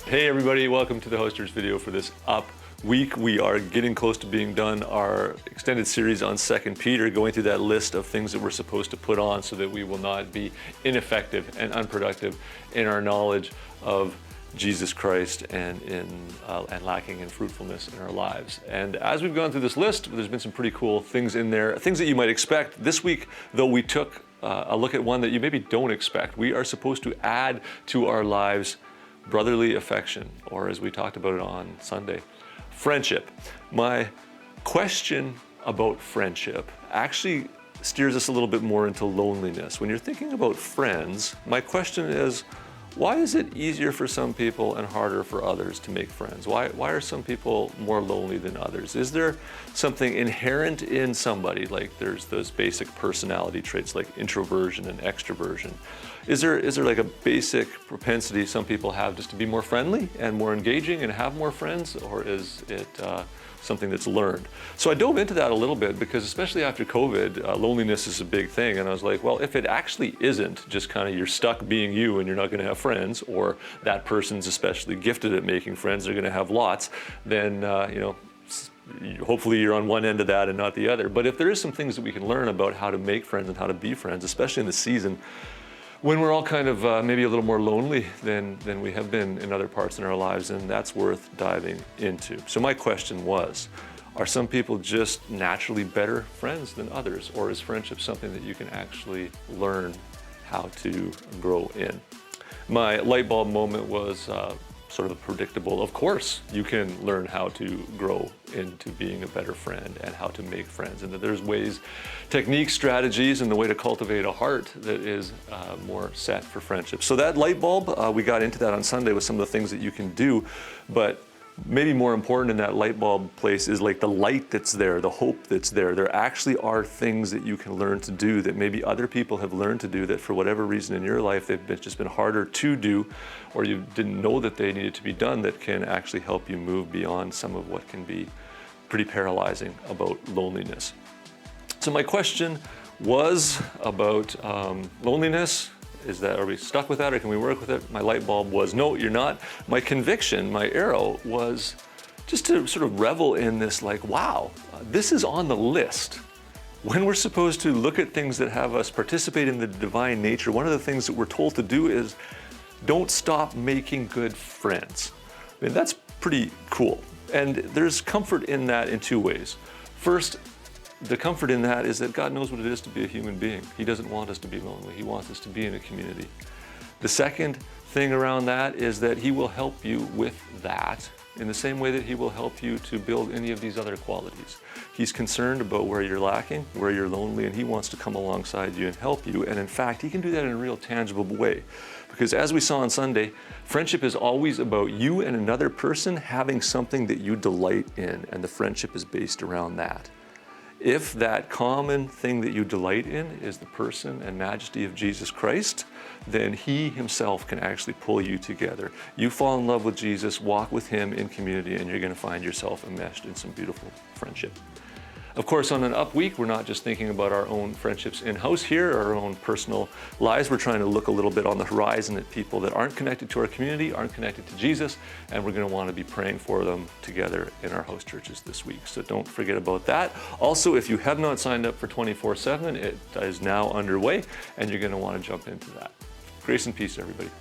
Hey everybody, welcome to the Housechurch video for this up week. We are getting close to being done our extended series on 2 Peter, going through that list of things that we're supposed to put on so that we will not be ineffective and unproductive in our knowledge of Jesus Christ and lacking in fruitfulness in our lives. And as we've gone through this list, there's been some pretty cool things in there, things that you might expect. This week, though, we took a look at one that you maybe don't expect. We are supposed to add to our lives brotherly affection, or as we talked about it on Sunday, friendship. My question about friendship actually steers us a little bit more into loneliness. When you're thinking about friends, my question is, why is it easier for some people and harder for others to make friends? Why are some people more lonely than others? Is there something inherent in somebody, like there's those basic personality traits like introversion and extroversion? Is there like a basic propensity some people have just to be more friendly and more engaging and have more friends, or is it something that's learned? So I dove into that a little bit because especially after COVID, loneliness is a big thing. And I was like, well, if it actually isn't just kind of you're stuck being you and you're not going to have friends, or that person's especially gifted at making friends, they're going to have lots, then, hopefully you're on one end of that and not the other. But if there is some things that we can learn about how to make friends and how to be friends, especially in the season when we're all kind of maybe a little more lonely than we have been in other parts in our lives, and that's worth diving into. So my question was, are some people just naturally better friends than others, or is friendship something that you can actually learn how to grow in? My light bulb moment was sort of predictable. Of course, you can learn how to grow into being a better friend and how to make friends, and that there's ways, techniques, strategies, and the way to cultivate a heart that is more set for friendship. So that light bulb, we got into that on Sunday with some of the things that you can do, but maybe more important in that light bulb place is like the light that's there, the hope that's there. There actually are things that you can learn to do that maybe other people have learned to do that for whatever reason in your life they've just been harder to do, or you didn't know that they needed to be done, that can actually help you move beyond some of what can be pretty paralyzing about loneliness. So my question was about loneliness. Are we stuck with that, or can we work with it? My light bulb was, no, you're not. My conviction, my arrow, was just to sort of revel in this, like, wow, this is on the list. When we're supposed to look at things that have us participate in the divine nature, one of the things that we're told to do is don't stop making good friends. I mean, that's pretty cool. And there's comfort in that in two ways. First, the comfort in that is that God knows what it is to be a human being. He doesn't want us to be lonely. He wants us to be in a community. The second thing around that is that He will help you with that in the same way that He will help you to build any of these other qualities. He's concerned about where you're lacking, where you're lonely, and He wants to come alongside you and help you. And in fact, He can do that in a real tangible way. Because as we saw on Sunday, friendship is always about you and another person having something that you delight in, and the friendship is based around that. If that common thing that you delight in is the person and majesty of Jesus Christ, then He Himself can actually pull you together. You fall in love with Jesus, walk with Him in community, and you're going to find yourself enmeshed in some beautiful friendship. Of course, on an up week, we're not just thinking about our own friendships in-house here, our own personal lives. We're trying to look a little bit on the horizon at people that aren't connected to our community, aren't connected to Jesus, and we're going to want to be praying for them together in our host churches this week. So don't forget about that. Also, if you have not signed up for 24/7, it is now underway, and you're going to want to jump into that. Grace and peace, everybody.